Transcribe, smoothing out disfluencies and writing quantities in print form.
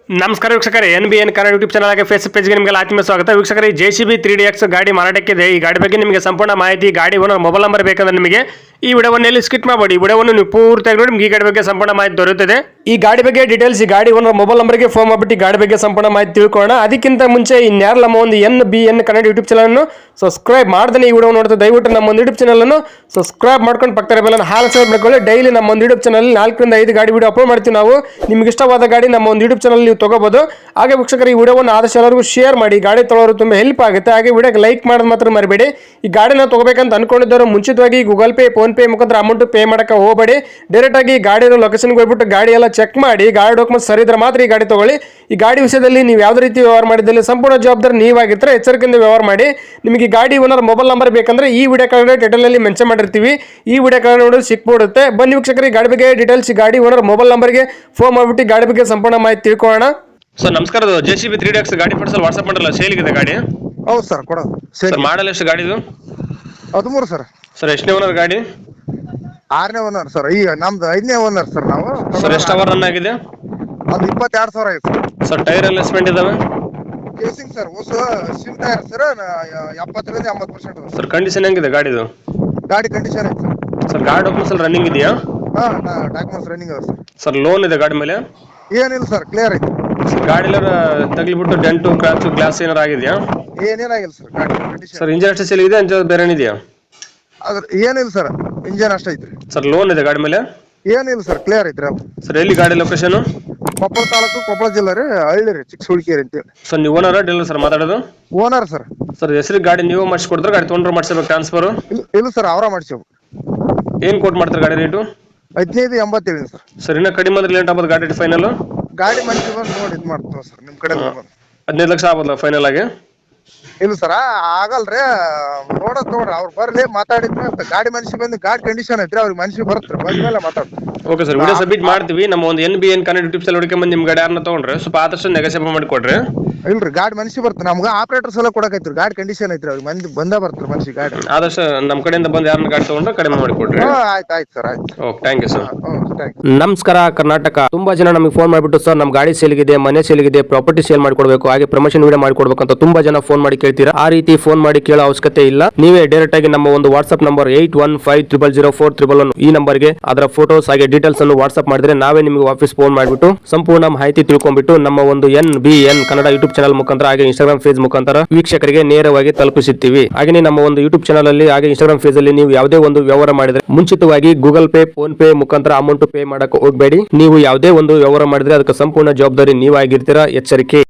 ನಮಸ್ಕಾರ ವೀಕ್ಷಕರೇ, NBN Kannada YouTube channel ಆಗಿ ಫೇಸ್ಬುಕ್ ಪೇಜ್ಗೆ ನಿಮಗೆ ಆತ್ಮೀಯ ಸ್ವಾಗತ. ವೀಕ್ಷಕರೇ, JCB 3DX ಗಾಡಿ ಮಾರಾಟಕ್ಕಿದೆ. ಈ ಗಾಡಿ ಬಗ್ಗೆ ನಿಮಗೆ ಸಂಪೂರ್ಣ ಮಾಹಿತಿ, ಗಾಡಿ ಓನರ್ ಮೊಬೈಲ್ ನಂಬರ್ ಬೇಕಂದ್ರೆ ನಿಮಗೆ ಈ ವಿಡಿಯೋವನ್ನು ಎಲ್ಲಿ ಸ್ಕಿಪ್ ಮಾಡಬೇಡಿ. ಈ ವಿಡಿಯೋವನ್ನು ನೀವು ಪೂರ್ತಿಯಾಗಿ ನೋಡಿ ನಿಮಗೆ ಈ ಗಾಡಿ ಬಗ್ಗೆ ಸಂಪೂರ್ಣ ಮಾಹಿತಿ ದೊರೆಯುತ್ತದೆ. ಈ ಗಾಡಿ ಬಗ್ಗೆ ಡೀಟೇಲ್ಸ್, ಈ ಗಾಡಿ ಓನರ್ ಮೊಬೈಲ್ ನಂಬರ್ಗೆ ಫೋನ್ ಮಾಡಿಬಿಟ್ಟು ಈ ಗಾಡಿ ಬಗ್ಗೆ ಸಂಪೂರ್ಣ ಮಾಹಿತಿ ತಿಳ್ಕೊಳ್ಳೋಣ. ಅದಕ್ಕಿಂತ ಮುಂಚೆ ಇನ್ಯಾರು ನಮ್ಮ ಒಂದು NBN ಕನ್ನಡ ಯೂಟ್ಯೂಬ್ ಚಾನಲ್ ಅನ್ನು ಸಬ್ಸ್ಕ್ರೈಬ್ ಮಾಡ್ದೇ ಈ ವಿಡಿಯೋ ನೋಡ್ತಾ ದಯವಿಟ್ಟು ನಮ್ಮ ಒಂದು ಯೂಟ್ಯೂಬ್ ಚಾನಲ್ ಅನ್ನು ಸಬ್ಸ್ಕ್ರೈಬ್ ಮಾಡ್ಕೊಂಡು ಪಕ್ಕದ ಬೆಲ್ಲನ್ನು ಹಾಲ್ ಸಬ್ಸ್ಕ್ರೈಬ್ ಮಾಡ್ಕೊಳ್ಳಿ. ಡೈಲಿ ನಮ್ಮ ಒಂದು ಯೂಟ್ಯೂಬ್ ಚಾನಲ್ 4 ರಿಂದ 5 ಗಾಡಿ ವಿಡಿಯೋ ಅಪ್ಲೋಡ್ ಮಾಡ್ತೀವಿ. ನಾವು ನಿಮ್ಗೆ ಇಷ್ಟವಾದ ಗಾಡಿ ನಮ್ಮ ಒಂದು ಯೂಟ್ಯೂಬ್ ಚಾನಲ್ ನೀವು ತಗೋಬಹುದು. ಹಾಗೆ ವೀಕ್ಷಕರು, ಈ ವಿಡಿಯೋವನ್ನು ಆದಷ್ಟು ಎಲ್ಲರಿಗೂ ಶೇರ್ ಮಾಡಿ, ಗಾಡಿ ತೊಗೊಳ್ಳೋರು ತುಂಬ ಹೆಲ್ಪ್ ಆಗುತ್ತೆ. ಹಾಗೆ ವಿಡಿಯೋಗೆ ಲೈಕ್ ಮಾಡೋದು ಮಾತ್ರ ಮರಿಬೇಡಿ. ಈ ಗಾಡಿನ ತಗೋಬೇಕಂತ ಅನ್ಕೊಂಡಿದ್ದವರು ಮುಂಚಿತವಾಗಿ ಗೂಗಲ್ ಪೇ, ಫೋನ್ ಪೇ ಮುಖಾಂತರ ಅಮೌಂಟ್ ಪೇ ಮಾಡಕ್ಕೆ ಹೋಗಬೇಡಿ. ಡೈರೆಕ್ಟ್ ಆಗಿ ಗಾಡಿನ ಲೊಕೇಶನ್ಗೆ ಹೋಗ್ಬಿಟ್ಟು ಗಾಡಿ ಎಲ್ಲ ಚೆಕ್ ಮಾಡಿ, ಗಾಡಿ ಡಾಕ್ಯುಮೆಂಟ್ಸ್ ಸರಿ ಇದ್ರೆ ಮಾತ್ರ ಈ ಗಾಡಿ ತಗೊಳ್ಳಿ. ಈ ಗಾಡಿ ವಿಷಯದಲ್ಲಿ ನೀವು ಯಾವುದೇ ರೀತಿ ವ್ಯವಹಾರ ಮಾಡಿದಲ್ಲಿ ಸಂಪೂರ್ಣ ಜವಾಬ್ದಾರಿ ನೀವಾಗಿರ್ತಾರೆ. ಎಚ್ಚರಿಕೆಯಿಂದ ವ್ಯವಹಾರ ಮಾಡಿ. ನಿಮಗೆ ಈ ಗಾಡಿ ಓನರ್ ಮೊಬೈಲ್ ನಂಬರ್ ಬೇಕಂದ್ರೆ ಈ ವಿಡಿಯೋ ಕಾರ್ಡ್ ಟೈಟಲಲ್ಲಿ ಮೆನ್ಷನ್ ಮಾಡಿರ್ತೀವಿ. ಈ ವಿಡಿಯೋ ಕಾರ್ಡ್ ನೋಡಿ ಸಿಕ್ಬಿಡುತ್ತೆ. ಬನ್ನಿ ವೀಕ್ಷಕರಿಗೆ, ಗಾಡಿ ಬಗ್ಗೆ ಡೀಟೇಲ್ಸ್, ಗಾಡಿ ಓನರ್ ಮೊಬೈಲ್ ನಂಬರ್ಗೆ ಫೋನ್ ಮಾಡಿಬಿಟ್ಟು ಗಾಡಿ ಬಗ್ಗೆ ಸಂಪೂರ್ಣ ಮಾಹಿತಿ ತಿಳ್ಕೊಳ್ಳೋಣ. ಸರ್ ನಮಸ್ಕಾರ, JCB 3DX ಗಾಡಿ ಫೋಟೋಸಲ್ಲಿ ವಾಟ್ಸ್ಆಪ್ ಮಾಡಲ್ಲ, ಸೇಲ್ಗಿದೆ ಗಾಡಿ? ಹೌದು ಸರ್, ಕೊಡೋದು ಸರ್. ಮಾಡಲ್ ಎಷ್ಟು ಗಾಡಿದು? 13 ಸರ್. ಸರ್ ಎಷ್ಟನೇ ಓನರ್ ಗಾಡಿ? 6ನೇ ಓನರ್ ಸರ್. ಈಗ ನಮ್ದು 5ನೇ ಓನರ್ ಸರ್. ನಾವು ಸರ್ ಎಷ್ಟು ಅವರ್ ರನ್ ಆಗಿದೆ? ಅದು 22,000 ಆಗಿದೆ ಸರ್. ಟೈರ್ ಎಲ್ಲ ಎಸ್ಪೆಂಟ್ ಇದಾವೆ? ಕೇಸಿಂಗ್ ಸರ್, ಹೊಸ ಸಿಮ್ ಟೈರ್ ಸರ್, 70 ರಿಂದ 80% ಸರ್. ಕಂಡೀಷನ್ ಹೆಂಗಿದೆ ಗಾಡಿದು? ಗಾಡಿ ಕಂಡೀಷನ್ ಐತೆ ಸರ್. ಗಾಡಿ ಡಾಕ್ಯುಮೆಂಟ್ಸ್ ಎಲ್ಲ ರನ್ನಿಂಗ್ ಇದೆಯಾ? ಡಾಕ್ಯುಮೆಂಟ್ಸ್ ರನ್ನಿಂಗ್ ಅದ ಸರ್. ಸರ್ ಲೋನ್ ಇದೆ ಗಾಡಿ ಮೇಲೆ? ಏನಿಲ್ಲ ಸರ್, ಕ್ಲಿಯರ್ ಐತೆ. ಗಾಡಿ ಎಲ್ಲ ತಗ್ಲಿಬಿಟ್ಟು ಡೆಂಟು, ಕ್ರಾಚು, ಗ್ಲಾಸ್ ಏನಾರು ಆಗಿದೆಯಾ? ಏನೇನಾಗಿಲ್ಲ ಸರ್, ಗಾಡಿ ಕಂಡೀಷನ್. ಸರ್ ಇಂಜನ್ ಅಷ್ಟೇ ಸೇಲ್ ಇದೆ, ಇಂಜನ್ ಬೇರೆ ಏನಿದೆಯಾ? ಅದ್ರ ಏನಿಲ್ಲ ಸರ್, ಇಂಜನ್ ಅಷ್ಟೇ ಐತ್ರಿ. ಸರ್ ಲೋನ್ ಇದೆ ಗಾಡಿ ಮೇಲೆ? ಏನಿಲ್ಲ ಸರ್, ಕ್ಲಿಯರ್ ಐತ್ರಿ. ಸರ್ ಎಲ್ಲಿ ಗಾಡಿ ಲೊಕೇಶನ್? ಕೊಪ್ಪಳ ತಾಲೂಕು, ಕೊಪ್ಪಳ ಜಿಲ್ಲೆ ರೀ, ಹಳ್ಳಿ ರೀ, ಚಿಕ್ಕಸುಳ್ಕೇರಿ ಅಂತೇಳಿ. ಸರ್ ನೀವು ಓನರ್ ಡೀಲರ್ ಸರ್ ಮಾತಾಡೋದು? Owner sir. ಸರ್ ಹೆಸರಿಗೆ ಗಾಡಿ ನೀವು ಮಾಡಿಸ್ಕೊಡ್ತಾರೆ, ಗಾಡಿ ತೊಗೊಂಡ್ರೆ ಮಾಡಿಸ್ಬೇಕು ಟ್ರಾನ್ಸ್ಫರ್? ಇಲ್ಲ ಸರ್, ಅವರ ಮಾಡಿಸ್ಬೇಕು. ಏನು ಕೋಟ್ ಮಾಡ್ತಾರೆ ಗಾಡಿ ರೇಟು? 15,87 ಸರ್. ಸರ್ ಇನ್ನೂ ಕಡಿಮೆ ಅಂದ್ರೆ ಲೇಟ್ ಆಗ್ಬೋದು ಗಾಡಿ ಫೈನಲ್? ಗಾಡಿ ಮನುಷ್ಯ ಬಂದು ನೋಡಿ ಇದು ಮಾಡ್ತೀವಿ ಸರ್, ನಿಮ್ಮ ಕಡೆ 15 ಲಕ್ಷ ಆಗ್ಬೋದಲ್ಲ ಫೈನಲ್ ಆಗಿ? ಇಲ್ಲ ಸರ್, ಆಗಲ್ರಿ, ನೋಡೋದ್ ನೋಡ್ರಿ, ಅವ್ರು ಬರ್ಲಿ ಮಾತಾಡಿದ್ವಿ ಅಂತ. ಗಾಡಿ ಮನುಷ್ಯ ಬಂದು ಗಾಡಿ ಕಂಡೀಷನ್ ಐತ್ರಿ, ಅವ್ರಿಗೆ ಮನುಷ್ಯ ಬರುತ್ತೆ, ಬಂದ್ಮೇಲೆ ಮಾತಾಡ್ತೀವಿ. ಓಕೆ ಸರ್, ವಿಡಿಯೋ ಸಬ್ಮಿಟ್ ಮಾಡ್ತೀವಿ. ನಮ್ಮ ಒಂದು NBN ಕನ್ನಡ ಯೂಟ್ಯೂಬ್ ಚಾನಲ್ ಹುಡುಕೊಂಡ್ ನಿಮ್ಮ ಗಾಡಿ ಯಾರನ್ನ ತೊಗೊಂಡ್ರೆ ಸ್ವಲ್ಪ ಆದಷ್ಟು ನೆಗೋಸಿಯೇಟ್ ಮಾಡಿಕೊಡ್ರಿ. ಇಲ್ರಿ, ಗಾಡಿ ಮನುಷ್ಯ ಬರ್ತಾರೆ, ನಮ್ಗೆ ಆಪರೇಟರ್ಸ್ ಎಲ್ಲ ಕೊಡಕೈತ್ರಿ, ಗಾಡಿ ಕಂಡೀಷನ್ ಐತ್ರಿ, ಅವ್ರಿಗೆ ಮಂದಿ ಬಂದ ಬರ್ತಾರೆ ಮನುಷ್ಯ ಗಾಡಿ. ಆದಷ್ಟು ನಮ್ಮ ಕಡೆಯಿಂದ ಬಂದು ಯಾರನ್ನ ಗಾಡಿ ತೊಗೊಂಡ್ರೆ ಕಡಿಮೆ ಮಾಡಿಕೊಡ್ರಿ. ಆಯ್ತು ಸರ್, ಆಯ್ತು. Okay, thank you sir. Thank you. ನಮಸ್ಕಾರ ಕರ್ನಾಟಕ. ತುಂಬಾ ಜನ ನಮಗೆ ಫೋನ್ ಮಾಡಿಬಿಟ್ಟು ಸರ್ ನಮ್ಮ ಗಾಡಿ ಸೇಲ್ಗಿದೆ, ಮನೆ ಸೇಲ್ಗಿದೆ, ಪ್ರಾಪರ್ಟಿ ಸೇಲ್ ಮಾಡ್ಕೊಡ್ಬೇಕು, ಹಾಗೆ ಪ್ರಮೋಷನ್ ವಿಡಿಯೋ ಮಾಡ್ಕೊಡ್ಬೇಕು ಅಂತ ತುಂಬಾ ಜನ ಫೋನ್ ಮಾಡಿ ಕೇಳ್ತೀರಾ. ಆ ರೀತಿ ಫೋನ್ ಮಾಡಿ ಕೇಳೋ ಅವಶ್ಯಕತೆ ಇಲ್ಲ. ನೀವೇ ಡೈರೆಕ್ಟ್ ಆಗಿ ನಮ್ಮ ಒಂದು ವಾಟ್ಸ್ಆಪ್ ನಂಬರ್ 81500411 ಈ ನಂಬರ್ಗೆ ಅದರ ಫೋಟೋಸ್ ಹಾಗೆ ಡೀಟೇಲ್ಸ್ ಅನ್ನು ವಾಟ್ಸ್ಆಪ್ ಮಾಡಿದ್ರೆ ನಾವೇ ನಿಮಗೆ ವಾಪಸ್ ಫೋನ್ ಮಾಡಿಬಿಟ್ಟು ಸಂಪೂರ್ಣ ಮಾಹಿತಿ ತಿಳ್ಕೊಂಡ್ಬಿಟ್ಟು ನಮ್ಮ ಒಂದು NBN ಕನ್ನಡ ಯೂಟ್ಯೂಬ್ ಚಾನಲ್ ಮುಖಾಂತರ ಹಾಗೆ ಇನ್ಸ್ಟಾಗ್ರಾಮ್ ಪೇಜ್ ಮುಖಾಂತರ ವೀಕ್ಷಕರಿಗೆ ನೇರವಾಗಿ ತಲುಪಿಸುತ್ತೀವಿ. ಹಾಗೆ ನಮ್ಮ ಒಂದು ಯೂಟ್ಯೂಬ್ ಚಾನಲ್ ಅಲ್ಲಿ ಹಾಗೆ ಇನ್ಸ್ಟಾಗ್ರಾಮ್ ಪೇಜ್ ಅಲ್ಲಿ ನೀವು ಯಾವುದೇ ಒಂದು ವ್ಯವಹಾರ ಮಾಡಿದ್ರೆ ಮುಂಚಿತವಾಗಿ ಗೂಗಲ್ ಪೇ, ಫೋನ್ ಪೇ ಮುಖಾಂತರ ಅಮೌಂಟ್ ಪೇ ಮಾಡಕ್ಕೆ ಹೋಗಬೇಡಿ. ನೀವು ಯಾವುದೇ ಒಂದು ವ್ಯವಹಾರ ಮಾಡಿದ್ರೆ ಅದಕ್ಕೆ ಸಂಪೂರ್ಣ ಜವಾಬ್ದಾರಿ ನೀವಾಗಿರ್ತೀರಾ. ಎಚ್ಚರಿಕೆ.